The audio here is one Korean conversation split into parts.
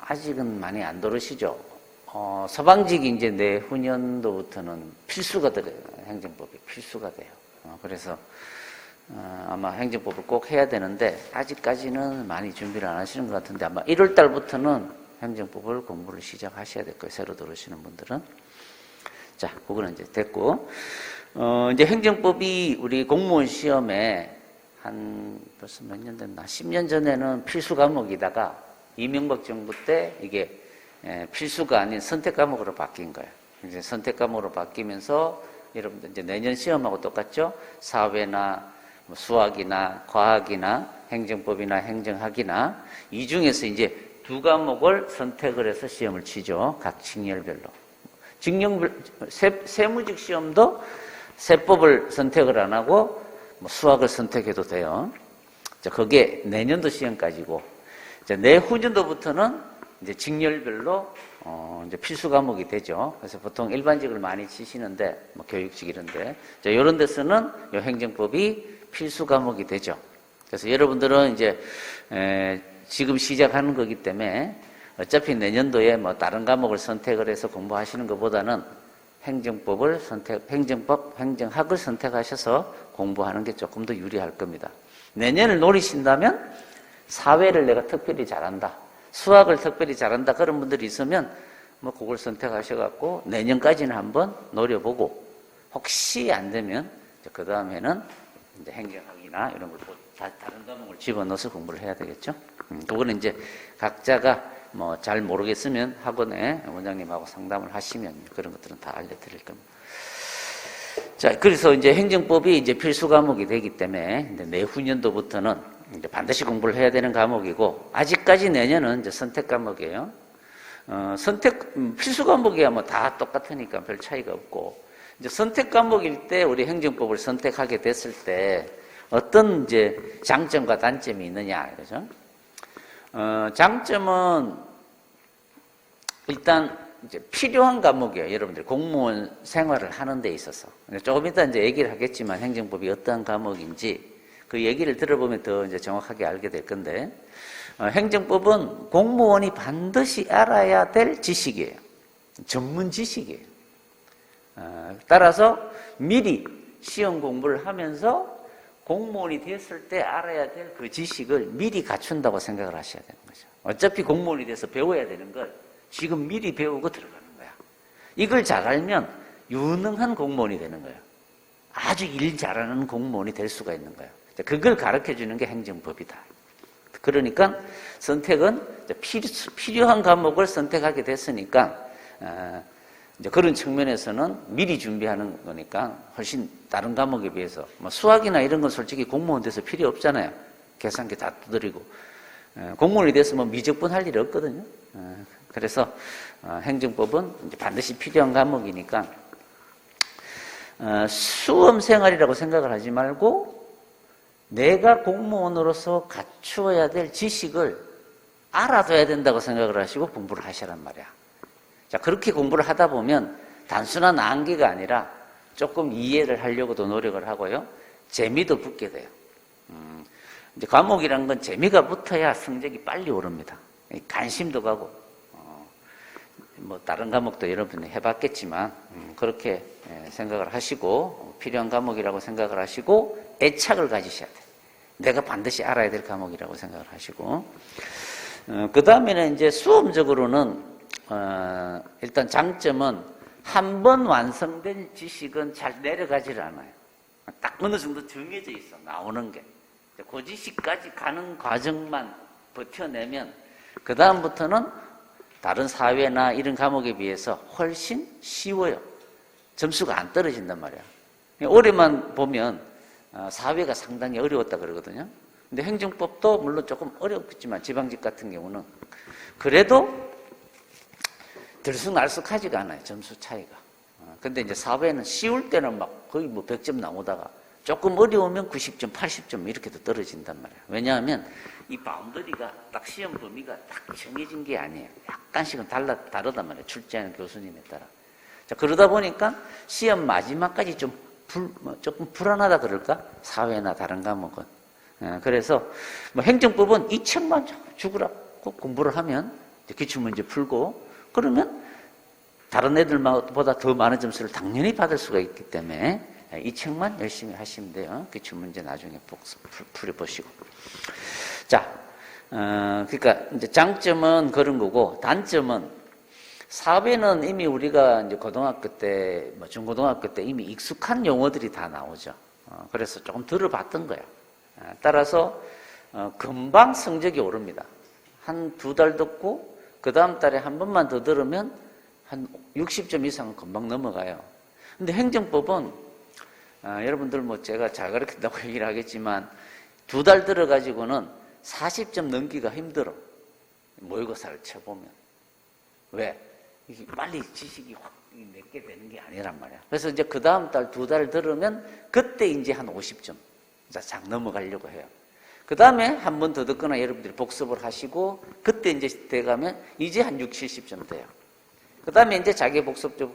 아직은 많이 안 들으시죠? 서방직이 이제 내후년도부터는 필수가 돼요. 행정법이 필수가 돼요. 그래서 아마 행정법을 꼭 해야 되는데 아직까지는 많이 준비를 안 하시는 것 같은데 아마 1월 달부터는 행정법을 공부를 시작하셔야 될 거예요. 새로 들어오시는 분들은. 자, 그거는 이제 됐고, 이제 행정법이 우리 공무원 시험에 한 벌써 몇 년 됐나? 10년 전에는 필수 과목이다가 이명박 정부 때 이게 필수가 아닌 선택 과목으로 바뀐 거예요. 이제 선택 과목으로 바뀌면서 여러분들 이제 내년 시험하고 똑같죠? 사회나 뭐 수학이나 과학이나 행정법이나 행정학이나 이 중에서 이제 두 과목을 선택을 해서 시험을 치죠. 각 직렬별로. 세무직 시험도 세법을 선택을 안 하고 뭐 수학을 선택해도 돼요. 자, 그게 내년도 시험까지고, 자, 내후년도부터는 이제 직렬별로 이제 필수 과목이 되죠. 그래서 보통 일반직을 많이 치시는데, 뭐 교육직 이런데, 자, 이런 데서는 이 행정법이 필수 과목이 되죠. 그래서 여러분들은 이제 지금 시작하는 거기 때문에 어차피 내년도에 뭐 다른 과목을 선택을 해서 공부하시는 것보다는 행정법, 행정학을 선택하셔서 공부하는 게 조금 더 유리할 겁니다. 내년을 노리신다면 사회를 내가 특별히 잘한다, 수학을 특별히 잘한다 그런 분들이 있으면 뭐 그걸 선택하셔갖고 내년까지는 한번 노려보고 혹시 안 되면 그 다음에는 이제 행정학이나 이런 걸 다른 과목을 집어넣어서 공부를 해야 되겠죠. 그거는 이제 각자가 뭐 잘 모르겠으면 학원에 원장님하고 상담을 하시면 그런 것들은 다 알려드릴 겁니다. 자, 그래서 이제 행정법이 이제 필수 과목이 되기 때문에 이제 내후년도부터는 이제 반드시 공부를 해야 되는 과목이고, 아직까지 내년은 이제 선택 과목이에요. 필수 과목이야 뭐 다 똑같으니까 별 차이가 없고, 이제 선택 과목일 때 우리 행정법을 선택하게 됐을 때 어떤 이제 장점과 단점이 있느냐, 그죠? 장점은 일단 이제 필요한 과목이에요. 여러분들 공무원 생활을 하는 데 있어서. 조금 이따 이제 얘기를 하겠지만 행정법이 어떤 과목인지 그 얘기를 들어보면 더 이제 정확하게 알게 될 건데, 행정법은 공무원이 반드시 알아야 될 지식이에요. 전문 지식이에요. 따라서 미리 시험 공부를 하면서 공무원이 됐을 때 알아야 될 그 지식을 미리 갖춘다고 생각을 하셔야 되는 거죠. 어차피 공무원이 돼서 배워야 되는 걸 지금 미리 배우고 들어가는 거야. 이걸 잘 알면 유능한 공무원이 되는 거예요. 아주 일 잘하는 공무원이 될 수가 있는 거예요. 그걸 가르쳐주는 게 행정법이다. 그러니까 선택은 필요한 과목을 선택하게 됐으니까 이제 그런 측면에서는 미리 준비하는 거니까 훨씬 다른 과목에 비해서, 뭐 수학이나 이런 건 솔직히 공무원 돼서 필요 없잖아요. 계산기 다 두드리고. 공무원이 돼서 뭐 미적분 할 일이 없거든요. 그래서 행정법은 이제 반드시 필요한 과목이니까 수험 생활이라고 생각을 하지 말고 내가 공무원으로서 갖추어야 될 지식을 알아둬야 된다고 생각을 하시고 공부를 하시란 말이야. 자, 그렇게 공부를 하다 보면 단순한 암기가 아니라 조금 이해를 하려고도 노력을 하고요. 재미도 붙게 돼요. 이제 과목이란 건 재미가 붙어야 성적이 빨리 오릅니다. 관심도 가고, 뭐 다른 과목도 여러분이 해봤겠지만 그렇게 생각을 하시고 필요한 과목이라고 생각을 하시고 애착을 가지셔야 돼요. 내가 반드시 알아야 될 과목이라고 생각을 하시고, 그 다음에는 이제 수험적으로는 일단 장점은 한 번 완성된 지식은 잘 내려가지를 않아요. 딱 어느 정도 정해져 있어, 나오는 게. 그 지식까지 가는 과정만 버텨내면 그 다음부터는 다른 사회나 이런 과목에 비해서 훨씬 쉬워요. 점수가 안 떨어진단 말이야. 올해만 보면 사회가 상당히 어려웠다 그러거든요. 근데 행정법도 물론 조금 어렵겠지만 지방직 같은 경우는 그래도 들쑥날쑥하지가 않아요. 점수 차이가. 근데 이제 사회는 쉬울 때는 막 거의 뭐 100점 나오다가 조금 어려우면 90점, 80점 이렇게도 떨어진단 말이에요. 왜냐하면 이 바운더리가 딱 시험 범위가 딱 정해진 게 아니에요. 약간씩은 다르단 말이에요. 출제하는 교수님에 따라. 자, 그러다 보니까 시험 마지막까지 조금 불안하다 그럴까? 사회나 다른 과목은. 그래서 뭐 행정법은 이 책만 죽으라고 공부를 하면 기출문제 풀고 그러면 다른 애들보다 더 많은 점수를 당연히 받을 수가 있기 때문에 이 책만 열심히 하시면 돼요. 기출문제 나중에 풀어보시고. 자, 그러니까 이제 장점은 그런 거고, 단점은 사회는 이미 우리가 이제 고등학교 때, 뭐 중고등학교 때 이미 익숙한 용어들이 다 나오죠. 그래서 조금 들어봤던 거야. 따라서 금방 성적이 오릅니다. 한 2달 듣고 그 다음 달에 한 번만 더 들으면 한 60점 이상은 금방 넘어가요. 근데 행정법은 여러분들 뭐 제가 잘 가르친다고 얘기를 하겠지만 2달 들어가지고는 40점 넘기가 힘들어. 모의고사를 쳐보면. 왜? 이게 빨리 지식이 확 내게 되는 게 아니란 말이야. 그래서 이제 그 다음 달 2달 들으면 그때 이제 한 50점 쫙 넘어가려고 해요. 그 다음에 한 번 더 듣거나 여러분들이 복습을 하시고 그때 이제 돼가면 이제 한 60, 70점 돼요. 그 다음에 이제 자기 복습도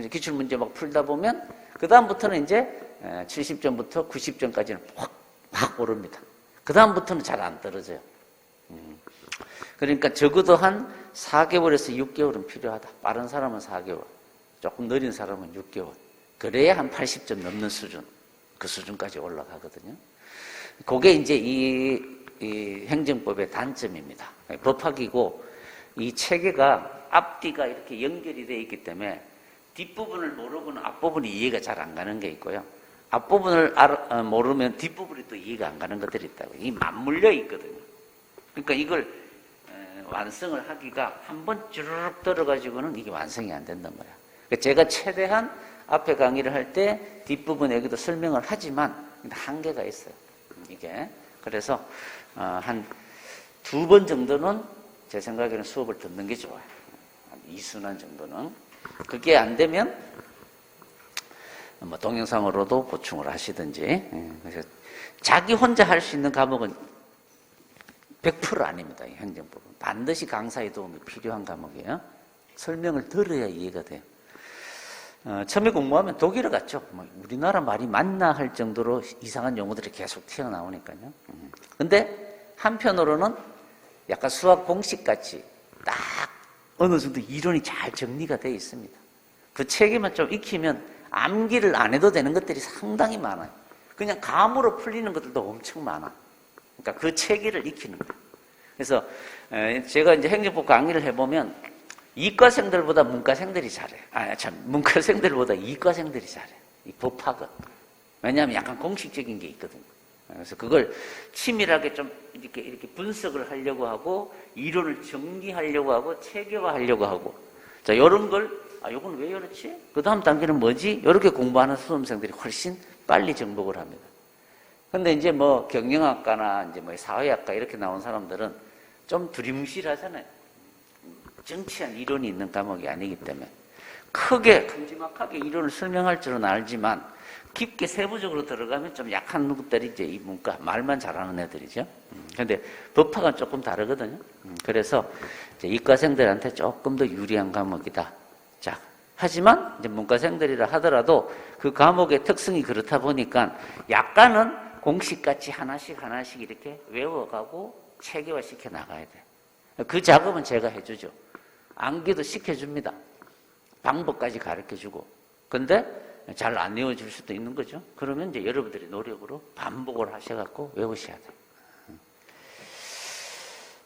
기출문제 막 풀다 보면 그 다음부터는 이제 70점부터 90점까지는 확 오릅니다. 그 다음부터는 잘 안 떨어져요. 그러니까 적어도 한 4개월에서 6개월은 필요하다. 빠른 사람은 4개월, 조금 느린 사람은 6개월. 그래야 한 80점 넘는 수준, 그 수준까지 올라가거든요. 그게 이제 이 행정법의 단점입니다. 법학이고 이 체계가 앞뒤가 이렇게 연결이 되어 있기 때문에 뒷부분을 모르고는 앞부분이 이해가 잘 안 가는 게 있고요. 앞부분을 모르면 뒷부분이 또 이해가 안 가는 것들이 있다고. 이 맞물려 있거든요. 그러니까 이걸 완성을 하기가 한 번 쭈르륵 들어가지고는 이게 완성이 안 된단 말이야. 그러니까 제가 최대한 앞에 강의를 할 때 뒷부분 여기도 설명을 하지만 한계가 있어요. 이게. 그래서 한 2번 정도는 제 생각에는 수업을 듣는 게 좋아요. 한 2순환 정도는. 그게 안 되면 뭐 동영상으로도 보충을 하시든지. 그래서 자기 혼자 할 수 있는 과목은 100% 아닙니다. 이 행정법은. 반드시 강사의 도움이 필요한 과목이에요. 설명을 들어야 이해가 돼요. 처음에 공부하면 독일어 같죠. 뭐 우리나라 말이 맞나 할 정도로 이상한 용어들이 계속 튀어나오니까요. 근데 한편으로는 약간 수학 공식같이 딱 어느 정도 이론이 잘 정리가 되어 있습니다. 그 책에만 좀 익히면 암기를 안 해도 되는 것들이 상당히 많아요. 그냥 감으로 풀리는 것들도 엄청 많아. 그러니까 그 체계를 익히는 거예요. 그래서 제가 이제 행정법 강의를 해보면 이과생들보다 문과생들이 잘해요. 문과생들보다 이과생들이 잘해요. 이 법학은. 왜냐하면 약간 공식적인 게 있거든요. 그래서 그걸 치밀하게 좀 이렇게 분석을 하려고 하고, 이론을 정리하려고 하고, 체계화하려고 하고. 자, 요런 걸, 요건 왜 이렇지? 그 다음 단계는 뭐지? 이렇게 공부하는 수험생들이 훨씬 빨리 정복을 합니다. 근데 이제 뭐 경영학과나 이제 뭐 사회학과 이렇게 나온 사람들은 좀 두리뭉실하잖아요. 정치한 이론이 있는 과목이 아니기 때문에 크게 큼지막하게 이론을 설명할 줄은 알지만 깊게 세부적으로 들어가면 좀 약한 놈들이 이제 이 문과 말만 잘하는 애들이죠. 근데 법학은 조금 다르거든요. 그래서 이제 이과생들한테 조금 더 유리한 과목이다. 자, 하지만 이제 문과생들이라 하더라도 그 과목의 특성이 그렇다 보니까 약간은 공식같이 하나씩 이렇게 외워가고 체계화 시켜 나가야 돼. 그 작업은 제가 해주죠. 암기도 시켜줍니다. 방법까지 가르쳐주고. 근데 잘 안 외워질 수도 있는 거죠. 그러면 이제 여러분들이 노력으로 반복을 하셔갖고 외우셔야 돼요.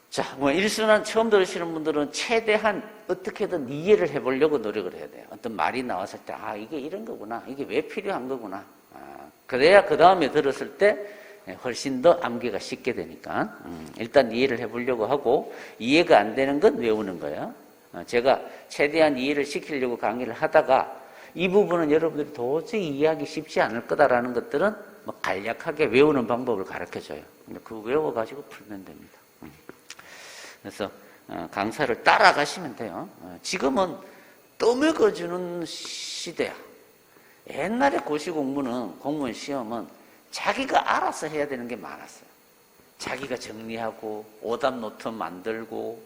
자, 뭐 1순환 처음 들으시는 분들은 최대한 어떻게든 이해를 해보려고 노력을 해야 돼요. 어떤 말이 나왔을 때, 이게 이런 거구나. 이게 왜 필요한 거구나. 그래야 그 다음에 들었을 때 훨씬 더 암기가 쉽게 되니까 일단 이해를 해보려고 하고, 이해가 안 되는 건 외우는 거예요. 제가 최대한 이해를 시키려고 강의를 하다가 이 부분은 여러분들이 도저히 이해하기 쉽지 않을 거다라는 것들은 뭐 간략하게 외우는 방법을 가르쳐줘요. 그 외워가지고 풀면 됩니다. 그래서 강사를 따라가시면 돼요. 지금은 떠먹어주는 시대야. 옛날에 고시 공부는, 공무원 시험은 자기가 알아서 해야 되는 게 많았어요. 자기가 정리하고 오답 노트 만들고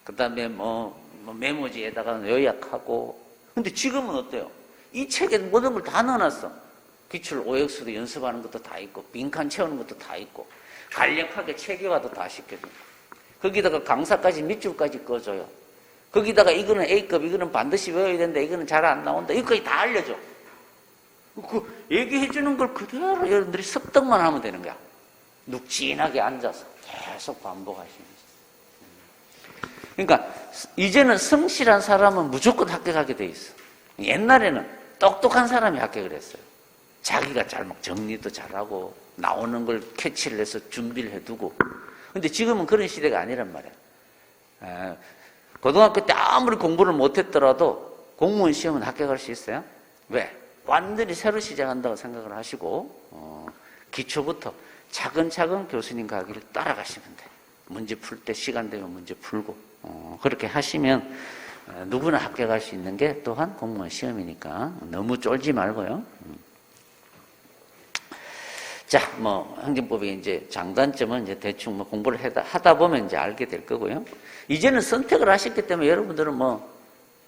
그 다음에 뭐 메모지에다가 요약하고. 근데 지금은 어때요? 이 책에 모든 걸 다 넣어놨어. 기출 OX도 연습하는 것도 다 있고 빈칸 채우는 것도 다 있고 간략하게 체계화도 다 시켜줘. 거기다가 강사까지 밑줄까지 꺼줘요. 거기다가 이거는 A급, 이거는 반드시 외워야 된다, 이거는 잘 안 나온다, 이거까지 다 알려줘. 그 얘기해주는 걸 그대로 여러분들이 습득만 하면 되는 거야. 눅진하게 앉아서 계속 반복하시면서. 그러니까 이제는 성실한 사람은 무조건 합격하게 돼 있어. 옛날에는 똑똑한 사람이 합격을 했어요. 자기가 잘 막 정리도 잘하고 나오는 걸 캐치를 해서 준비를 해두고. 근데 지금은 그런 시대가 아니란 말이야. 고등학교 때 아무리 공부를 못했더라도 공무원 시험은 합격할 수 있어요. 왜? 완전히 새로 시작한다고 생각을 하시고 기초부터 차근차근 교수님 가기를 따라가시면 돼. 문제 풀 때 시간 되면 문제 풀고 그렇게 하시면 누구나 합격할 수 있는 게 또한 공무원 시험이니까 너무 쫄지 말고요. 자, 행정법의 이제 장단점은 이제 대충 공부를 하다 보면 이제 알게 될 거고요. 이제는 선택을 하셨기 때문에 여러분들은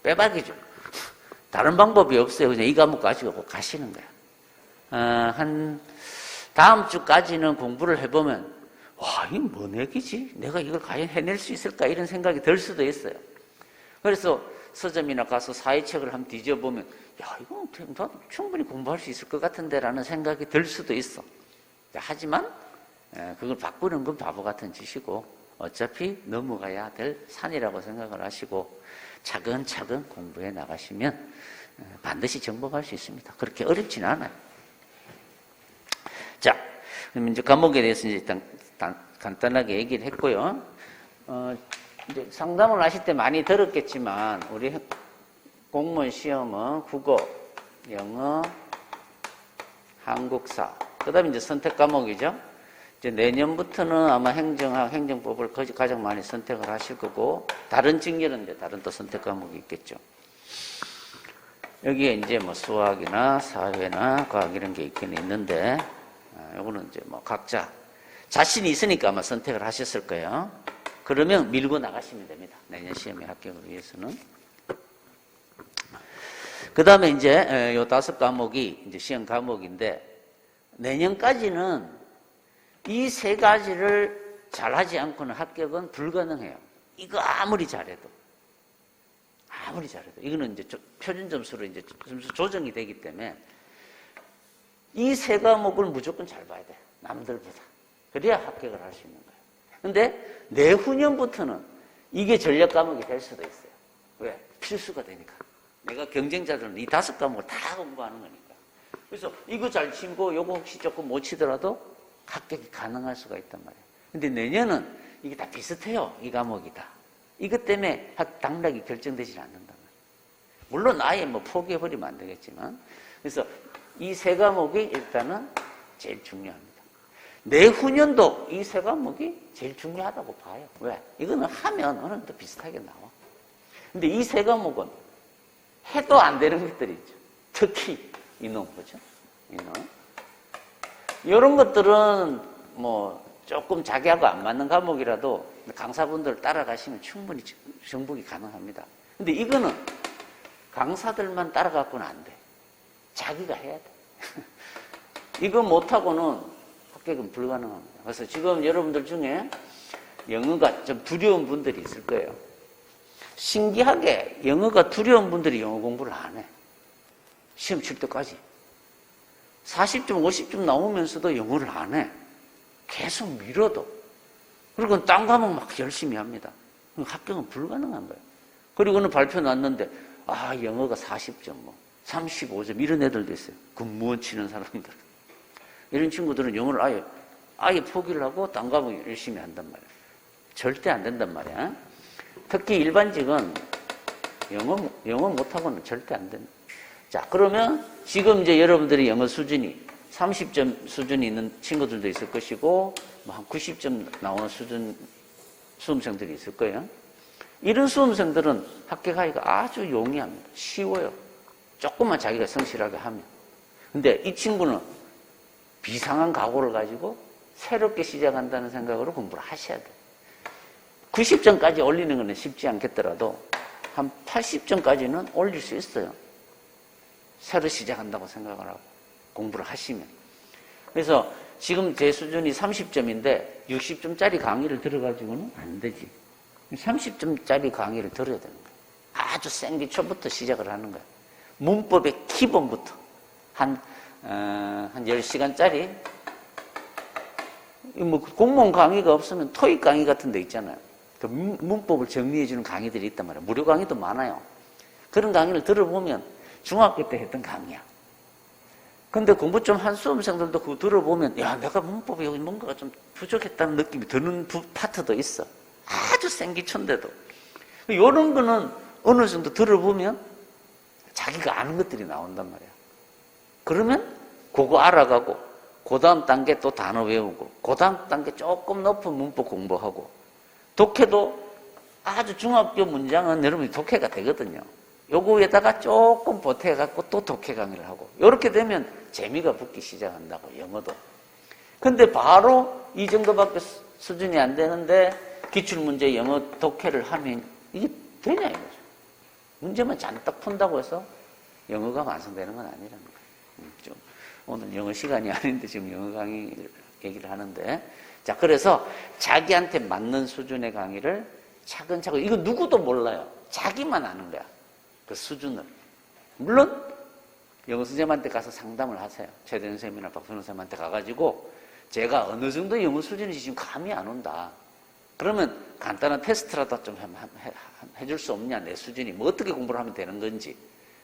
빼박이죠. 다른 방법이 없어요. 그냥 이 과목 가지고 가시는 거야. 한 다음 주까지는 공부를 해보면 와, 이게 뭔 얘기지? 내가 이걸 과연 해낼 수 있을까? 이런 생각이 들 수도 있어요. 그래서 서점이나 가서 사회책을 한번 뒤져보면 야, 이건 충분히 공부할 수 있을 것 같은데 라는 생각이 들 수도 있어. 하지만 그걸 바꾸는 건 바보 같은 짓이고 어차피 넘어가야 될 산이라고 생각을 하시고 차근차근 공부해 나가시면 반드시 정복할 수 있습니다. 그렇게 어렵지는 않아요. 자, 그럼 이제 과목에 대해서 이제 일단 간단하게 얘기를 했고요. 이제 상담을 하실 때 많이 들었겠지만 우리 공무원 시험은 국어, 영어, 한국사, 그 다음에 이제 선택 과목이죠. 이제 내년부터는 아마 행정학, 행정법을 가장 많이 선택을 하실 거고, 다른 직렬은 이제 다른 또 선택 과목이 있겠죠. 여기에 이제 수학이나 사회나 과학 이런 게 있긴 있는데, 요거는 이제 각자 자신이 있으니까 아마 선택을 하셨을 거예요. 그러면 밀고 나가시면 됩니다. 내년 시험에 합격을 위해서는. 그 다음에 이제 요 5과목이 이제 시험 과목인데, 내년까지는 이 3가지를 잘하지 않고는 합격은 불가능해요. 이거 아무리 잘해도. 이거는 이제 표준 점수로 이제 점수 조정이 되기 때문에 이 3과목을 무조건 잘 봐야 돼. 남들보다. 그래야 합격을 할 수 있는 거예요. 근데 내후년부터는 이게 전략 과목이 될 수도 있어요. 왜? 필수가 되니까. 내가 경쟁자들은 이 5과목을 다 공부하는 거니까. 그래서 이거 잘 치고 요거 혹시 조금 못 치더라도 합격이 가능할 수가 있단 말이에요. 근데 내년은 이게 다 비슷해요. 이 과목이 다. 이것 때문에 당락이 결정되지 않는단 말이에요. 물론 아예 포기해버리면 안 되겠지만. 그래서 이 3과목이 일단은 제일 중요합니다. 내후년도 이 3과목이 제일 중요하다고 봐요. 왜? 이거는 하면 어느 정도 비슷하게 나와. 근데 이 3과목은 해도 안 되는 것들이 있죠. 특히 이놈 보죠. 이놈. 이런 것들은 조금 자기하고 안 맞는 과목이라도 강사분들 따라가시면 충분히 정복이 가능합니다. 근데 이거는 강사들만 따라가고는 안 돼. 자기가 해야 돼. 이거 못하고는 합격은 불가능합니다. 그래서 지금 여러분들 중에 영어가 좀 두려운 분들이 있을 거예요. 신기하게 영어가 두려운 분들이 영어 공부를 안 해. 시험 칠 때까지 40점, 50점 나오면서도 영어를 안 해. 계속 미뤄도. 그리고 딴 과목 막 열심히 합니다. 합격은 불가능한 거예요. 그리고는 발표 났는데 영어가 40점, 35점 이런 애들도 있어요. 공무원 치는 사람들. 이런 친구들은 영어를 아예 포기를 하고 딴 과목 열심히 한단 말이에요. 절대 안 된단 말이야. 특히 일반직은 영어 못하고는 절대 안 된다. 자, 그러면 지금 이제 여러분들이 영어 수준이 30점 수준이 있는 친구들도 있을 것이고, 한 90점 나오는 수준 수험생들이 있을 거예요. 이런 수험생들은 합격하기가 아주 용이합니다. 쉬워요. 조금만 자기가 성실하게 하면. 근데 이 친구는 비상한 각오를 가지고 새롭게 시작한다는 생각으로 공부를 하셔야 돼요. 90점까지 올리는 건 쉽지 않겠더라도 한 80점까지는 올릴 수 있어요. 새로 시작한다고 생각을 하고 공부를 하시면. 그래서 지금 제 수준이 30점인데 60점짜리 강의를 들어가지고는 안 되지. 30점짜리 강의를 들어야 되는 거야. 아주 생기초부터 시작을 하는 거야. 문법의 기본부터. 한 10시간짜리. 뭐, 공무원 강의가 없으면 토익 강의 같은 데 있잖아요. 그 문법을 정리해주는 강의들이 있단 말이야. 무료 강의도 많아요. 그런 강의를 들어보면 중학교 때 했던 강의야. 근데 공부 좀 한 수험생들도 그거 들어보면, 야, 내가 문법에 여기 뭔가가 좀 부족했다는 느낌이 드는 파트도 있어. 아주 생기촌데도. 이런 거는 어느 정도 들어보면 자기가 아는 것들이 나온단 말이야. 그러면 그거 알아가고, 그 다음 단계 또 단어 외우고, 그 다음 단계 조금 높은 문법 공부하고, 독해도 아주 중학교 문장은 여러분이 독해가 되거든요. 요거에다가 조금 보태갖고 또 독해 강의를 하고, 이렇게 되면 재미가 붙기 시작한다고, 영어도. 근데 바로 이 정도밖에 수준이 안 되는데, 기출문제 영어 독해를 하면 이게 되냐, 이거죠. 문제만 잔뜩 푼다고 해서 영어가 완성되는 건 아니라는 거예요. 좀 오늘 영어 시간이 아닌데 지금 영어 강의 얘기를 하는데, 자, 그래서 자기한테 맞는 수준의 강의를 차근차근, 이거 누구도 몰라요. 자기만 아는 거야. 그 수준을. 물론 영어 선생님한테 가서 상담을 하세요. 최대현 선생님이나 박선호 선생님한테 가가지고 제가 어느 정도 영어 수준인지 지금 감이 안 온다. 그러면 간단한 테스트라도 좀 해줄 수 없냐, 내 수준이. 뭐 어떻게 공부를 하면 되는 건지.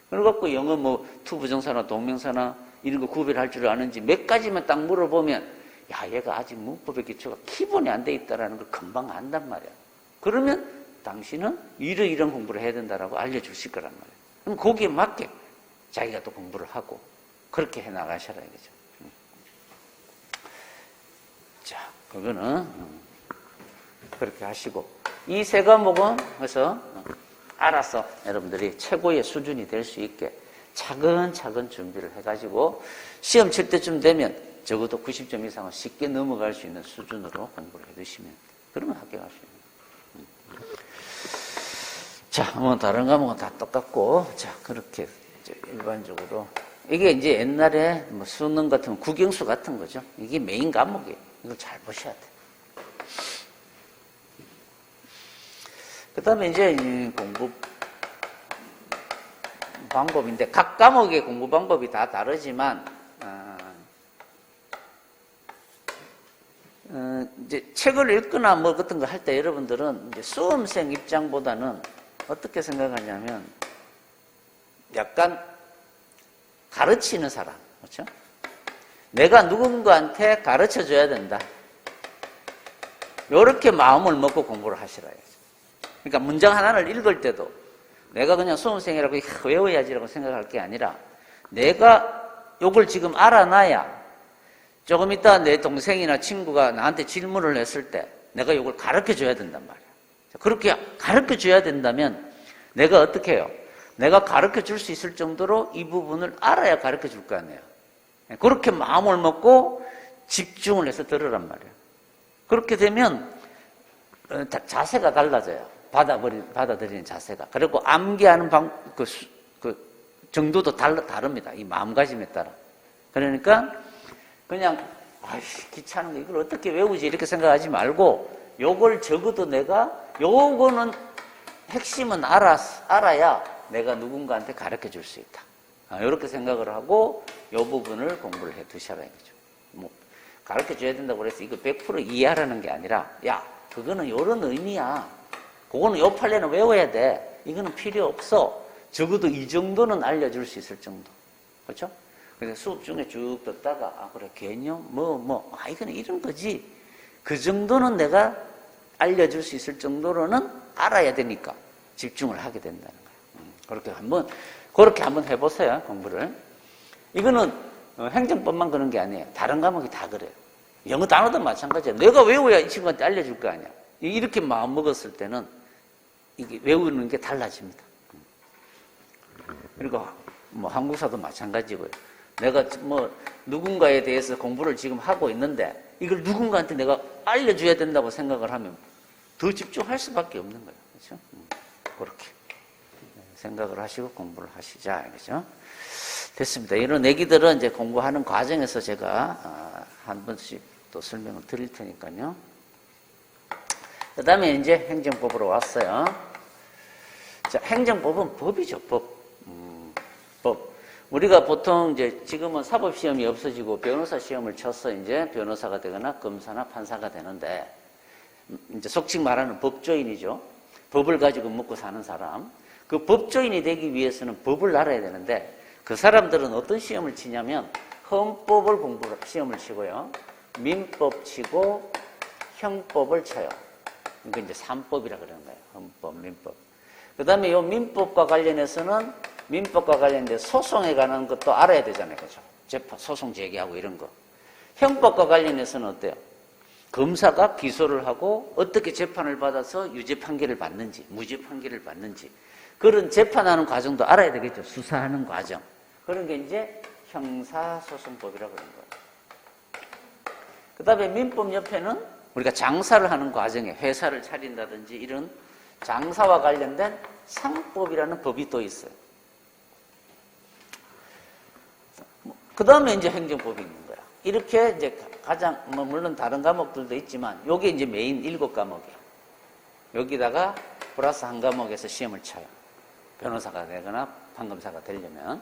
그래갖고 영어 뭐 투부정사나 동명사나 이런 거 구별할 줄 아는지 몇 가지만 딱 물어보면, 야, 얘가 아직 문법의 기초가 기본이 안 돼 있다라는 걸 금방 안단 말이야. 그러면 당신은 이런 공부를 해야 된다라고 알려주실 거란 말이야. 그럼 거기에 맞게 자기가 또 공부를 하고 그렇게 해 나가셔라 이거죠. 자, 그거는 그렇게 하시고, 이 세 과목은 그래서 알아서 여러분들이 최고의 수준이 될 수 있게 차근차근 준비를 해가지고 시험 칠 때쯤 되면 적어도 90점 이상은 쉽게 넘어갈 수 있는 수준으로 공부를 해두시면, 그러면 합격할 수 있는 거예요. 자, 뭐 다른 과목은 다 똑같고, 자, 그렇게 이제 일반적으로 이게 이제 옛날에 뭐 수능 같은 국영수 같은 거죠. 이게 메인 과목이에요. 이걸 잘 보셔야 돼. 그 다음에 이제 공부 방법인데, 각 과목의 공부 방법이 다 다르지만, 이제 책을 읽거나 뭐 같은 거 할 때 여러분들은 이제 수험생 입장보다는 어떻게 생각하냐면, 약간 가르치는 사람, 그렇죠? 내가 누군가한테 가르쳐 줘야 된다. 이렇게 마음을 먹고 공부를 하시라. 그러니까 문장 하나를 읽을 때도 내가 그냥 수험생이라고 외워야지라고 생각할 게 아니라, 내가 요걸 지금 알아놔야 조금 있다 내 동생이나 친구가 나한테 질문을 했을 때 내가 요걸 가르쳐 줘야 된단 말이야. 그렇게 가르쳐 줘야 된다면 내가 어떻게 해요? 내가 가르쳐 줄 수 있을 정도로 이 부분을 알아야 가르쳐 줄 거 아니에요. 그렇게 마음을 먹고 집중을 해서 들으란 말이에요. 그렇게 되면 자세가 달라져요. 받아들이는 자세가. 그리고 암기하는 그 정도도 다릅니다. 이 마음가짐에 따라. 그러니까 그냥, 아이씨, 귀찮은 거 이걸 어떻게 외우지? 이렇게 생각하지 말고, 요걸 적어도 내가, 요거는 핵심은 알아야 내가 누군가한테 가르쳐 줄 수 있다. 이렇게 생각을 하고, 요 부분을 공부를 해 두셔라, 이거죠. 뭐, 가르쳐 줘야 된다고 그래서 이거 100% 이해하라는 게 아니라, 야, 그거는 요런 의미야. 그거는 요 판례는 외워야 돼. 이거는 필요 없어. 적어도 이 정도는 알려줄 수 있을 정도. 그렇죠? 그래서 수업 중에 쭉 듣다가, 그래, 개념, 이거는 이런 거지. 그 정도는 내가 알려줄 수 있을 정도로는 알아야 되니까 집중을 하게 된다는 거예요. 그렇게 한번 해보세요, 공부를. 이거는 행정법만 그런 게 아니에요. 다른 과목이 다 그래요. 영어 단어도 마찬가지예요. 내가 외워야 이 친구한테 알려줄 거 아니야. 이렇게 마음 먹었을 때는 이게 외우는 게 달라집니다. 그리고 뭐 한국사도 마찬가지고요. 내가 뭐 누군가에 대해서 공부를 지금 하고 있는데 이걸 누군가한테 내가 알려줘야 된다고 생각을 하면 더 집중할 수밖에 없는 거예요. 그렇죠? 그렇게 생각을 하시고 공부를 하시자. 그렇죠? 됐습니다. 이런 얘기들은 이제 공부하는 과정에서 제가 한 번씩 또 설명을 드릴 테니까요. 그 다음에 이제 행정법으로 왔어요. 자, 행정법은 법이죠, 법. 법. 우리가 보통 이제 지금은 사법시험이 없어지고 변호사 시험을 쳐서 이제 변호사가 되거나 검사나 판사가 되는데, 이제 속칭 말하는 법조인이죠. 법을 가지고 먹고 사는 사람. 그 법조인이 되기 위해서는 법을 알아야 되는데, 그 사람들은 어떤 시험을 치냐면, 헌법을 시험을 치고요. 민법 치고, 형법을 쳐요. 이거 이제 3법이라 그러는 거예요. 헌법, 민법. 그 다음에 이 민법과 관련해서는 민법과 관련된 소송에 관한 것도 알아야 되잖아요. 그죠? 재판, 소송 제기하고 이런 거. 형법과 관련해서는 어때요? 검사가 기소를 하고 어떻게 재판을 받아서 유죄 판결을 받는지, 무죄 판결을 받는지, 그런 재판하는 과정도 알아야 되겠죠. 수사하는 과정. 그런 게 이제 형사소송법이라고 그러는 거예요. 그 다음에 민법 옆에는 우리가 장사를 하는 과정에 회사를 차린다든지 이런 장사와 관련된 상법이라는 법이 또 있어요. 그 다음에 이제 행정법이 있는 거야. 이렇게 이제 가장, 물론 다른 과목들도 있지만, 요게 이제 메인 7과목이에요. 여기다가 플러스 한 과목에서 시험을 쳐요. 변호사가 되거나 판검사가 되려면.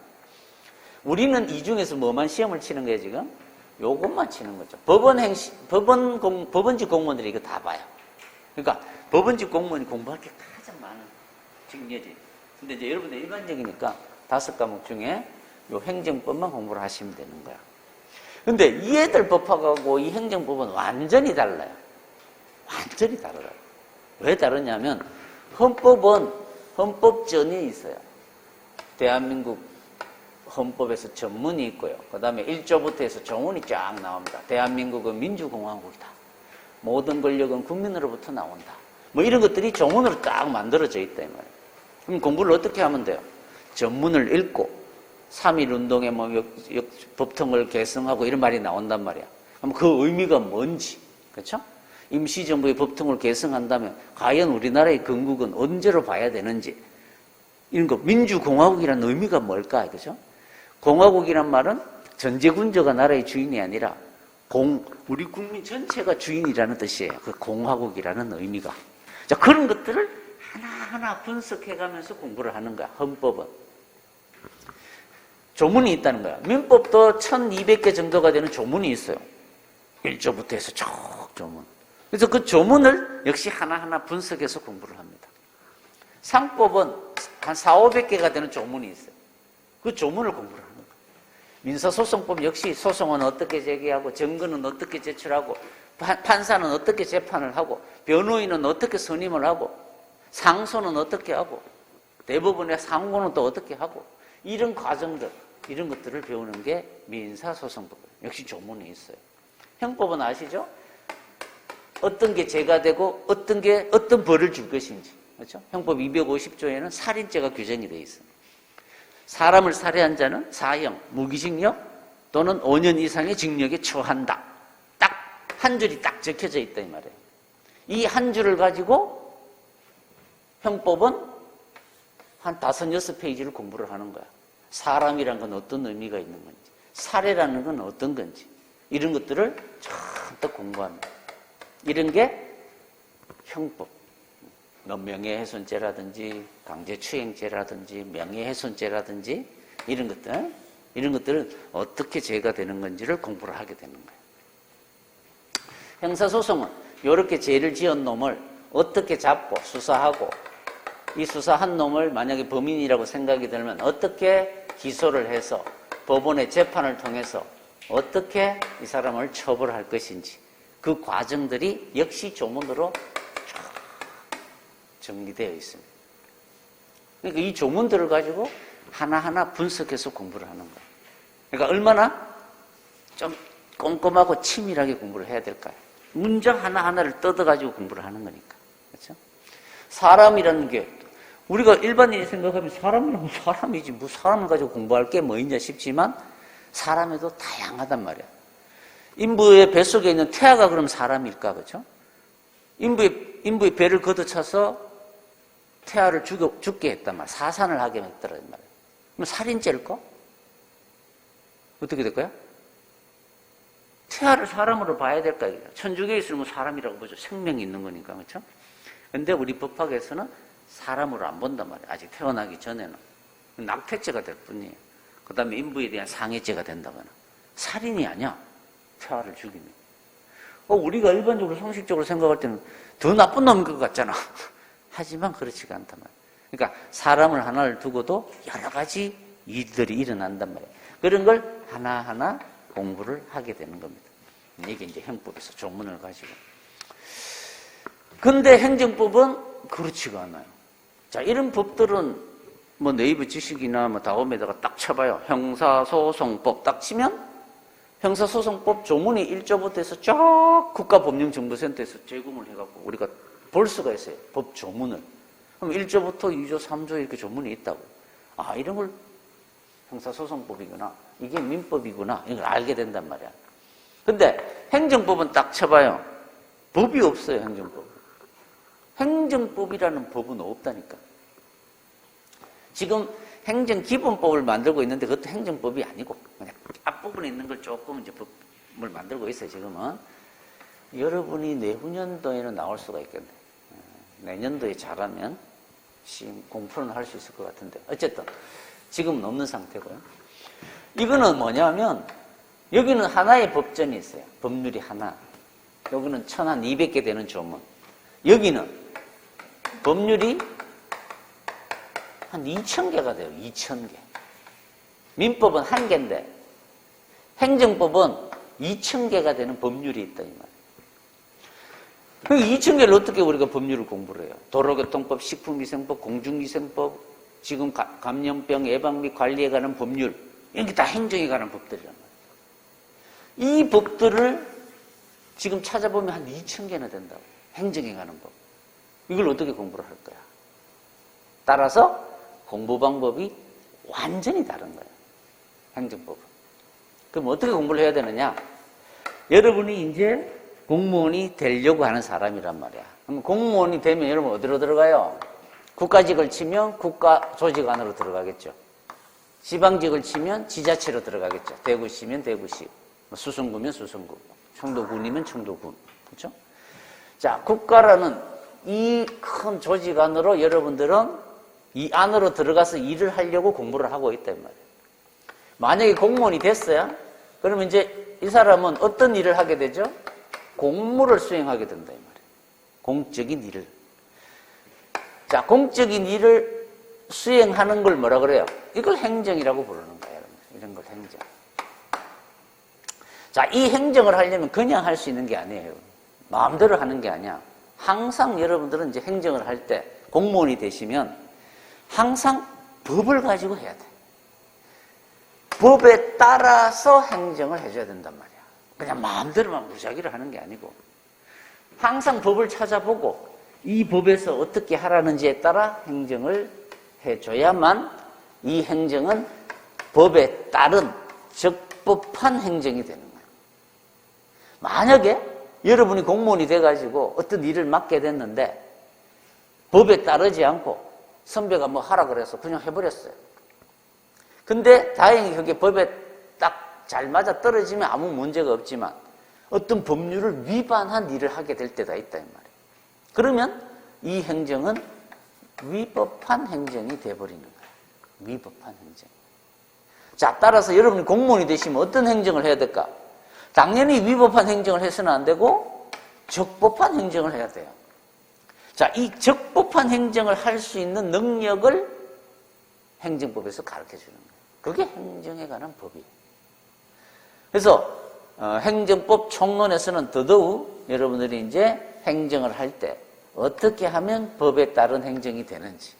우리는 이 중에서 뭐만 시험을 치는 거예요, 지금? 요것만 치는 거죠. 법원직 공무원들이 이거 다 봐요. 그러니까 법원직 공무원이 공부할 게 가장 많은 직렬이에요. 근데 이제 여러분들 일반적이니까 5과목 중에 요 행정법만 공부를 하시면 되는 거야. 근데 이 애들 법학하고 이 행정법은 완전히 달라요. 완전히 다르다. 왜 다르냐면 헌법은 헌법전이 있어요. 대한민국 헌법에서 전문이 있고요. 그 다음에 1조부터 해서 조문이 쫙 나옵니다. 대한민국은 민주공화국이다. 모든 권력은 국민으로부터 나온다. 뭐 이런 것들이 조문으로 딱 만들어져 있다 이 말이에요. 그럼 공부를 어떻게 하면 돼요? 전문을 읽고 3.1운동에 뭐 법통을 개성하고 이런 말이 나온단 말이야. 그럼 그 의미가 뭔지, 그렇죠? 임시정부의 법통을 개성한다면 과연 우리나라의 건국은 언제로 봐야 되는지, 이런 거 민주공화국이라는 의미가 뭘까, 그렇죠? 공화국이란 말은 전제군주가 나라의 주인이 아니라 우리 국민 전체가 주인이라는 뜻이에요. 그 공화국이라는 의미가. 자, 그런 것들을 하나하나 분석해가면서 공부를 하는 거야, 헌법은. 조문이 있다는 거야. 민법도 1200개 정도가 되는 조문이 있어요. 1조부터 해서 쭉 조문. 그래서 그 조문을 역시 하나하나 분석해서 공부를 합니다. 상법은 한 400~500개가 되는 조문이 있어요. 그 조문을 공부를 하는 거예요. 민사소송법 역시 소송은 어떻게 제기하고, 증거는 어떻게 제출하고, 판사는 어떻게 재판을 하고, 변호인은 어떻게 선임을 하고, 상소는 어떻게 하고, 대법원의 상고는 또 어떻게 하고, 이런 과정들, 이런 것들을 배우는 게 민사소송법. 역시 조문이 있어요. 형법은 아시죠? 어떤 게 죄가 되고 어떤 벌을 줄 것인지. 그렇죠? 형법 250조에는 살인죄가 규정이 되어 있습니다. 사람을 살해한 자는 사형, 무기징역 또는 5년 이상의 징역에 처한다. 딱 한 줄이 딱 적혀져 있다 이 말이에요. 이 한 줄을 가지고 형법은 한 5~6페이지를 공부를 하는 거야. 사람이란 건 어떤 의미가 있는 건지, 살해라는 건 어떤 건지, 이런 것들을 잔뜩 공부합니다. 이런 게 형법. 명예훼손죄라든지 강제추행죄라든지 명예훼손죄라든지 이런 것들은 어떻게 죄가 되는 건지를 공부를 하게 되는 거예요. 형사소송은 이렇게 죄를 지은 놈을 어떻게 잡고 수사하고, 이 수사한 놈을 만약에 범인이라고 생각이 들면 어떻게 기소를 해서 법원의 재판을 통해서 어떻게 이 사람을 처벌할 것인지, 그 과정들이 역시 조문으로 정리되어 있습니다. 그러니까 이 조문들을 가지고 하나하나 분석해서 공부를 하는 거예요. 그러니까 얼마나 좀 꼼꼼하고 치밀하게 공부를 해야 될까요? 문장 하나하나를 뜯어가지고 공부를 하는 거니까. 그렇죠? 사람이라는 게, 우리가 일반인이 생각하면 사람이라면 사람이지, 뭐 사람을 가지고 공부할 게 뭐 있냐 싶지만 사람에도 다양하단 말이야. 인부의 뱃속에 있는 태아가 그럼 사람일까, 그렇죠? 인부의 배를 걷어차서 태아를 죽게 했단 말이야. 사산을 하게 했더란 말이야. 그럼 살인죄일까? 어떻게 될까요? 태아를 사람으로 봐야 될까? 천주교에 있으면 사람이라고 보죠. 생명이 있는 거니까. 그렇죠? 근데 우리 법학에서는 사람으로 안 본단 말이에요. 아직 태어나기 전에는. 낙태죄가 될 뿐이에요. 그 다음에 인부에 대한 상해죄가 된다거나. 살인이 아니야. 태아를 죽이면. 우리가 일반적으로 상식적으로 생각할 때는 더 나쁜 놈인 것 같잖아. 하지만 그렇지가 않단 말이에요. 그러니까 사람을 하나를 두고도 여러 가지 일들이 일어난단 말이에요. 그런 걸 하나하나 공부를 하게 되는 겁니다. 이게 이제 형법에서 조문을 가지고. 근데 행정법은 그렇지가 않아요. 자, 이런 법들은 뭐 네이버 지식이나 뭐 다음에다가 딱 쳐봐요. 형사소송법 딱 치면 형사소송법 조문이 1조부터 해서 쫙 국가법령정보센터에서 제공을 해갖고 우리가 볼 수가 있어요. 법 조문을. 그럼 1조부터 2조, 3조 이렇게 조문이 있다고. 아, 이런 걸 형사소송법이구나. 이게 민법이구나. 이걸 알게 된단 말이야. 근데 행정법은 딱 쳐봐요. 법이 없어요, 행정법. 행정법이라는 법은 없다니까. 지금 행정기본법을 만들고 있는데 그것도 행정법이 아니고 그냥 앞부분에 있는 걸 조금 이제 법을 만들고 있어요, 지금은. 여러분이 내후년도에는 나올 수가 있겠네. 내년도에 잘하면 공부는 할 수 있을 것 같은데. 어쨌든 지금은 없는 상태고요. 이거는 뭐냐면 여기는 하나의 법전이 있어요. 법률이 하나. 여기는 1200개 되는 조문. 여기는 법률이 한 2000개가 돼요. 2000개. 민법은 1개인데 행정법은 2000개가 되는 법률이 있다 이 말이에요. 그 2000개를 어떻게 우리가 법률을 공부를 해요? 도로교통법, 식품위생법, 공중위생법, 지금 감염병 예방 및 관리에 관한 법률, 이런 게 다 행정에 관한 법들이란 말이에요. 이 법들을 지금 찾아보면 한 2000개나 된다고. 행정에 관한 법. 이걸 어떻게 공부를 할 거야? 따라서 공부 방법이 완전히 다른 거예요. 행정법은. 그럼 어떻게 공부를 해야 되느냐? 여러분이 이제 공무원이 되려고 하는 사람이란 말이야. 그럼 공무원이 되면 여러분 어디로 들어가요? 국가직을 치면 국가조직 안으로 들어가겠죠. 지방직을 치면 지자체로 들어가겠죠. 대구시면 대구시, 수성구면 수성구, 청도군이면 청도군. 그렇죠? 자, 국가라는 이 큰 조직 안으로 여러분들은 이 안으로 들어가서 일을 하려고 공부를 하고 있단 말이에요. 만약에 공무원이 됐어요? 그러면 이제 이 사람은 어떤 일을 하게 되죠? 공무를 수행하게 된다 이 말이에요. 공적인 일을. 자, 공적인 일을 수행하는 걸 뭐라 그래요? 이걸 행정이라고 부르는 거예요. 이런 걸 행정. 자, 이 행정을 하려면 그냥 할 수 있는 게 아니에요. 마음대로 하는 게 아니야. 항상 여러분들은 이제 행정을 할 때 공무원이 되시면 항상 법을 가지고 해야 돼. 법에 따라서 행정을 해줘야 된단 말이야. 그냥 마음대로만 무작위로 하는 게 아니고 항상 법을 찾아보고 이 법에서 어떻게 하라는지에 따라 행정을 해줘야만 이 행정은 법에 따른 적법한 행정이 되는 거예요. 만약에 여러분이 공무원이 돼가지고 어떤 일을 맡게 됐는데 법에 따르지 않고 선배가 뭐 하라 그래서 그냥 해버렸어요. 근데 다행히 그게 법에 딱 잘 맞아 떨어지면 아무 문제가 없지만 어떤 법률을 위반한 일을 하게 될 때가 있다 이 말이에요. 그러면 이 행정은 위법한 행정이 돼버리는 거예요. 위법한 행정. 자, 따라서 여러분이 공무원이 되시면 어떤 행정을 해야 될까? 당연히 위법한 행정을 해서는 안 되고 적법한 행정을 해야 돼요. 자, 이 적법한 행정을 할 수 있는 능력을 행정법에서 가르쳐 주는 거예요. 그게 행정에 관한 법이에요. 그래서 행정법 총론에서는 더더욱 여러분들이 이제 행정을 할 때 어떻게 하면 법에 따른 행정이 되는지,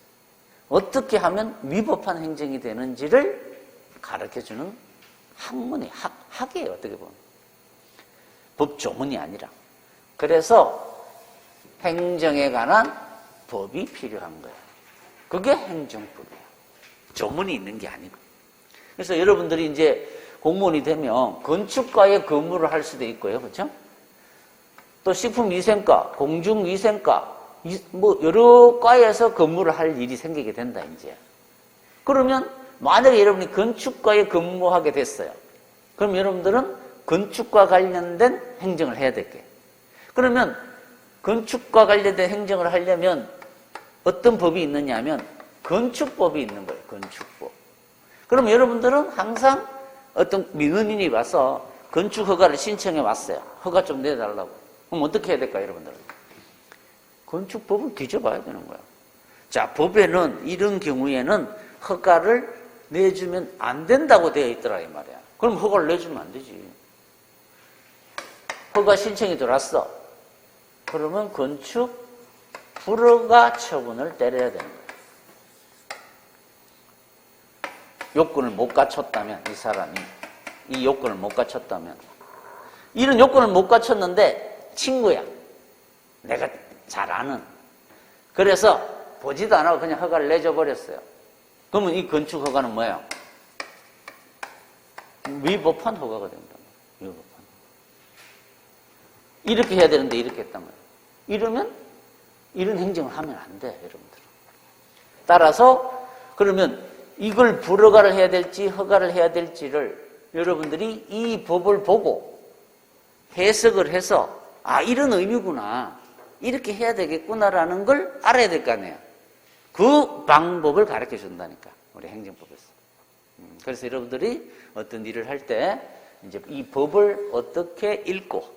어떻게 하면 위법한 행정이 되는지를 가르쳐 주는 학문이 학이에요. 어떻게 보면 법 조문이 아니라. 그래서 행정에 관한 법이 필요한 거예요. 그게 행정법이에요. 조문이 있는 게 아니고. 그래서 여러분들이 이제 공무원이 되면 건축과에 근무를 할 수도 있고요. 그렇죠? 또 식품위생과, 공중위생과, 뭐 여러 과에서 근무를 할 일이 생기게 된다 이제. 그러면 만약에 여러분이 건축과에 근무하게 됐어요. 그럼 여러분들은 건축과 관련된 행정을 해야 될게. 그러면 건축과 관련된 행정을 하려면 어떤 법이 있느냐 하면 건축법이 있는 거예요. 건축법. 그럼 여러분들은 항상 어떤 민원인이 와서 건축 허가를 신청해 왔어요. 허가 좀 내달라고. 그럼 어떻게 해야 될까요, 여러분들은? 건축법을 뒤져봐야 되는 거야. 자, 법에는 이런 경우에는 허가를 내주면 안 된다고 되어 있더라 이 말이야. 그럼 허가를 내주면 안 되지. 허가 신청이 들어왔어. 그러면 건축 불허가 처분을 때려야 되는 거야. 요건을 못 갖췄다면, 이 사람이 이 요건을 못 갖췄다면, 이런 요건을 못 갖췄는데 친구야, 내가 잘 아는, 그래서 보지도 안 하고 그냥 허가를 내줘 버렸어요. 그러면 이 건축 허가는 뭐예요? 위법한 허가가 된다. 위법한. 이렇게 해야 되는데 이렇게 했단 말이에요. 이러면 이런 행정을 하면 안 돼, 여러분들. 따라서 그러면 이걸 불허가를 해야 될지 허가를 해야 될지를 여러분들이 이 법을 보고 해석을 해서 아, 이런 의미구나, 이렇게 해야 되겠구나라는 걸 알아야 될 거 아니에요. 그 방법을 가르쳐 준다니까, 우리 행정법에서. 그래서 여러분들이 어떤 일을 할 때 이제 이 법을 어떻게 읽고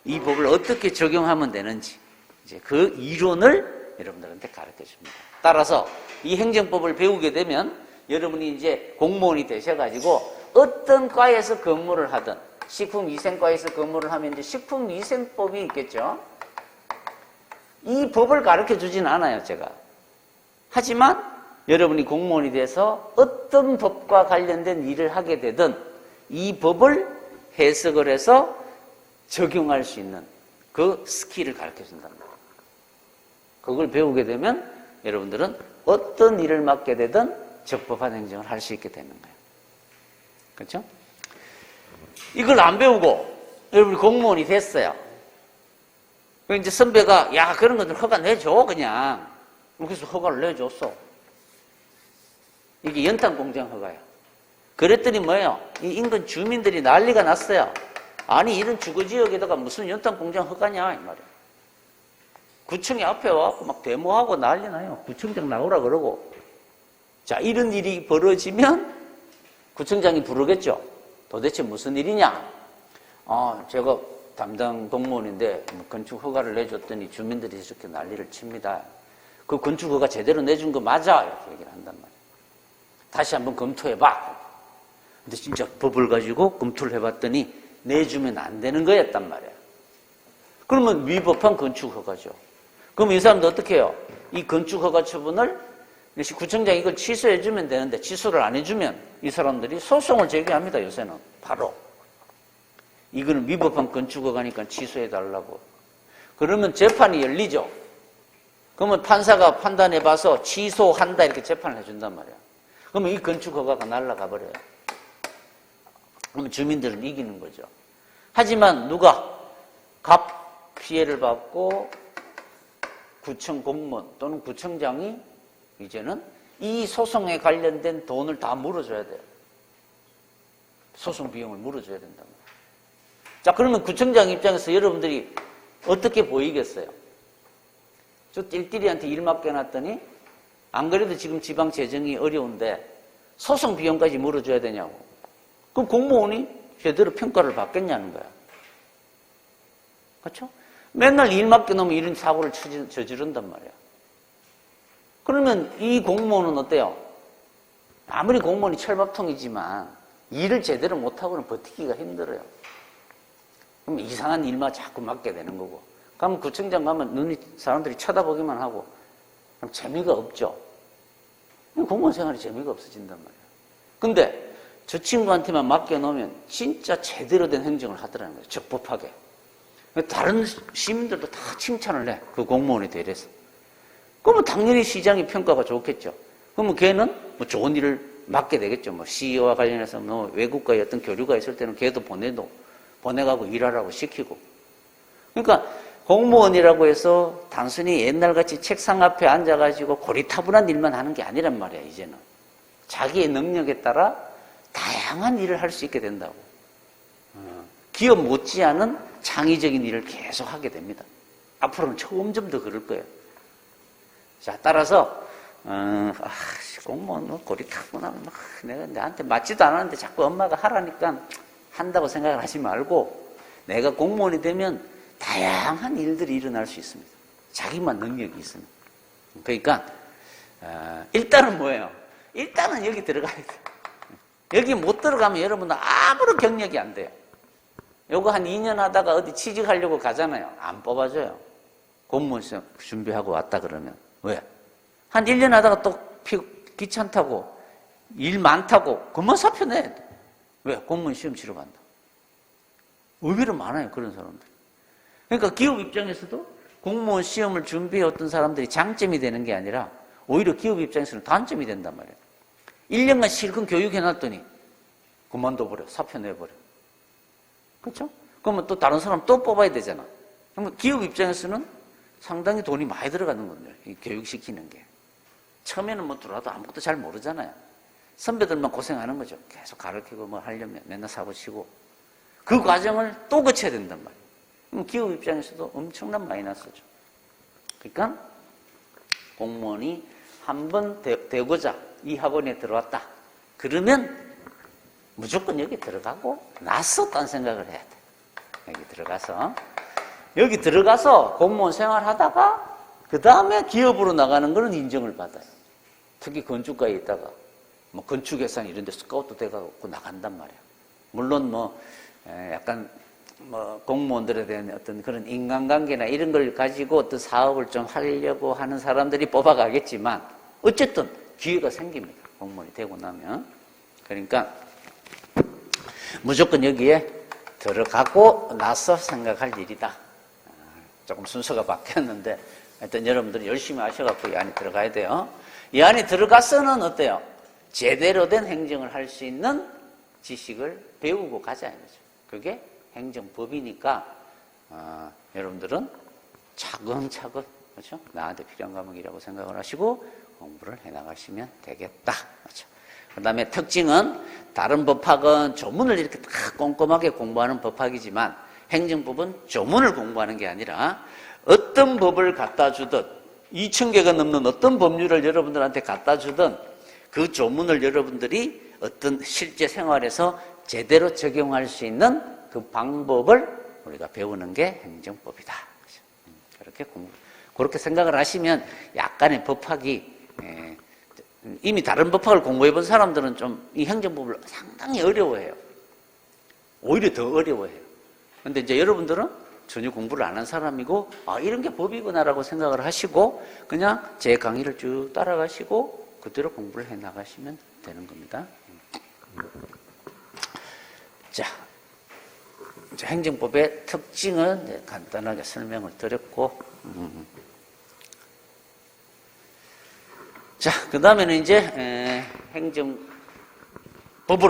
이 법을 어떻게 적용하면 되는지 이제 그 이론을 여러분들한테 가르쳐 줍니다. 따라서 이 행정법을 배우게 되면 여러분이 이제 공무원이 되셔가지고 어떤 과에서 근무를 하든, 식품위생과에서 근무를 하면 이제 식품위생법이 있겠죠. 이 법을 가르쳐 주진 않아요, 제가. 하지만 여러분이 공무원이 돼서 어떤 법과 관련된 일을 하게 되든 이 법을 해석을 해서 적용할 수 있는 그 스킬을 가르쳐 준단 말이에요. 그걸 배우게 되면 여러분들은 어떤 일을 맡게 되든 적법한 행정을 할 수 있게 되는 거예요. 그렇죠? 이걸 안 배우고 여러분이 공무원이 됐어요. 그럼 이제 선배가 야, 그런 것들 허가 내줘 그냥. 그래서 허가를 내줬어. 이게 연탄공장 허가야. 그랬더니 뭐예요? 이 인근 주민들이 난리가 났어요. 아니, 이런 주거지역에다가 무슨 연탄공장 허가냐 이 말이야. 구청이 앞에 와서 막 데모하고 난리 나요. 구청장 나오라 그러고. 자, 이런 일이 벌어지면 구청장이 부르겠죠. 도대체 무슨 일이냐? 제가 담당 공무원인데 건축 허가를 내줬더니 주민들이 이렇게 난리를 칩니다. 그 건축 허가 제대로 내준 거 맞아? 이렇게 얘기를 한단 말이에요. 다시 한번 검토해봐. 근데 진짜 법을 가지고 검토를 해봤더니 내주면 안 되는 거였단 말이에요. 그러면 위법한 건축 허가죠. 그럼 이 사람도 어떻게 해요? 이 건축 허가 처분을 구청장이 이걸 취소해주면 되는데 취소를 안 해주면 이 사람들이 소송을 제기합니다. 요새는 바로 이거는 위법한 건축 허가니까 취소해달라고. 그러면 재판이 열리죠. 그러면 판사가 판단해봐서 취소한다 이렇게 재판을 해준단 말이야. 그러면 이 건축 허가가 날아가 버려요. 그러면 주민들은 이기는 거죠. 하지만 누가 갑 피해를 받고 구청 공무원 또는 구청장이 이제는 이 소송에 관련된 돈을 다 물어줘야 돼요. 소송 비용을 물어줘야 된단 말이에요. 자, 그러면 구청장 입장에서 여러분들이 어떻게 보이겠어요? 저 띨띨이한테 일 맡겨놨더니 안 그래도 지금 지방 재정이 어려운데 소송 비용까지 물어줘야 되냐고. 그럼 공무원이 제대로 평가를 받겠냐는 거야. 그렇죠? 맨날 일 맡겨놓으면 이런 사고를 저지른단 말이야. 그러면 이 공무원은 어때요? 아무리 공무원이 철밥통이지만 일을 제대로 못하고는 버티기가 힘들어요. 그럼 이상한 일만 자꾸 맡게 되는 거고. 그러면 구청장 가면 눈이 사람들이 쳐다보기만 하고 그럼 재미가 없죠. 공무원 생활이 재미가 없어진단 말이야. 근데 저 친구한테만 맡겨놓으면 진짜 제대로 된 행정을 하더라는 거예요. 적법하게. 다른 시민들도 다 칭찬을 해. 그 공무원에 대해서. 그러면 당연히 시장의 평가가 좋겠죠. 그러면 걔는 뭐 좋은 일을 맡게 되겠죠. 뭐 CEO와 관련해서 뭐 외국과의 어떤 교류가 있을 때는 걔도 보내가고 일하라고 시키고. 그러니까 공무원이라고 해서 단순히 옛날같이 책상 앞에 앉아가지고 고리타분한 일만 하는 게 아니란 말이야, 이제는. 자기의 능력에 따라 다양한 일을 할 수 있게 된다고. 기업 못지않은 창의적인 일을 계속 하게 됩니다. 앞으로는 점점 더 그럴 거예요. 자, 따라서 공무원 고리타구나. 내가 나한테 맞지도 않았는데 자꾸 엄마가 하라니까 한다고 생각을 하지 말고 내가 공무원이 되면 다양한 일들이 일어날 수 있습니다. 자기만 능력이 있으면. 그러니까 일단은 뭐예요? 일단은 여기 들어가야 돼요. 여기 못 들어가면 여러분들 아무런 경력이 안 돼요. 요거 한 2년 하다가 어디 취직하려고 가잖아요. 안 뽑아줘요. 공무원 시험 준비하고 왔다 그러면. 왜? 한 1년 하다가 또 귀찮다고 일 많다고 그만 사표 내야 돼. 왜? 공무원 시험 치러 간다. 의외로 많아요. 그런 사람들. 그러니까 기업 입장에서도 공무원 시험을 준비해 어떤 사람들이 장점이 되는 게 아니라 오히려 기업 입장에서는 단점이 된단 말이에요. 1년간 실컷 교육해놨더니 그만둬버려. 사표 내버려. 그렇죠? 그러면 또 다른 사람 또 뽑아야 되잖아. 그러면 기업 입장에서는 상당히 돈이 많이 들어가는 건데요. 교육시키는 게. 처음에는 뭐 들어와도 아무것도 잘 모르잖아요. 선배들만 고생하는 거죠. 계속 가르치고 뭐 하려면 맨날 사고 치고. 그 과정을 또 거쳐야 된단 말이에요. 그럼 기업 입장에서도 엄청난 마이너스죠. 그러니까 공무원이 한번 되고자 이 학원에 들어왔다. 그러면 무조건 여기 들어가고 나서 딴 생각을 해야 돼. 여기 들어가서 공무원 생활하다가 그 다음에 기업으로 나가는 거는 인정을 받아요. 특히 건축가에 있다가 뭐 건축회사 이런 데 스카우트 돼가고 나간단 말이에요. 물론 뭐 약간 뭐 공무원들에 대한 어떤 그런 인간관계나 이런 걸 가지고 어떤 사업을 좀 하려고 하는 사람들이 뽑아가겠지만 어쨌든 기회가 생깁니다. 공무원이 되고 나면. 그러니까 무조건 여기에 들어가고 나서 생각할 일이다. 조금 순서가 바뀌었는데 하여튼 여러분들이 열심히 하셔갖고 이 안에 들어가야 돼요. 이 안에 들어가서는 어때요? 제대로 된 행정을 할 수 있는 지식을 배우고 가자 이거죠. 그게 행정법이니까 여러분들은 차근차근 그렇죠? 나한테 필요한 과목이라고 생각을 하시고 공부를 해나가시면 되겠다. 그렇죠? 그 다음에 특징은 다른 법학은 조문을 이렇게 딱 꼼꼼하게 공부하는 법학이지만 행정법은 조문을 공부하는 게 아니라 어떤 법을 갖다 주든 2,000개가 넘는 어떤 법률을 여러분들한테 갖다 주든 그 조문을 여러분들이 어떤 실제 생활에서 제대로 적용할 수 있는 그 방법을 우리가 배우는 게 행정법이다. 그렇게 생각을 하시면 약간의 법학이 이미 다른 법학을 공부해 본 사람들은 좀 이 행정법을 상당히 어려워해요. 오히려 더 어려워해요. 근데 이제 여러분들은 전혀 공부를 안 한 사람이고 이런 게 법이구나라고 생각을 하시고 그냥 제 강의를 쭉 따라가시고 그대로 공부를 해 나가시면 되는 겁니다. 자, 행정법의 특징은 간단하게 설명을 드렸고 자, 그 다음에는 이제 행정법으로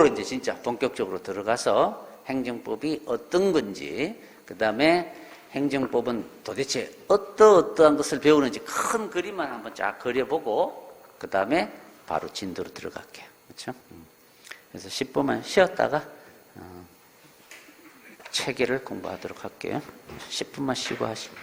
이제 진짜 본격적으로 들어가서 행정법이 어떤 건지, 그 다음에 행정법은 도대체 어떠한 것을 배우는지 큰 그림만 한번 쫙 그려보고, 그 다음에 바로 진도로 들어갈게요. 그렇죠? 그래서 10분만 쉬었다가 체계를 공부하도록 할게요. 10분만 쉬고 하시면.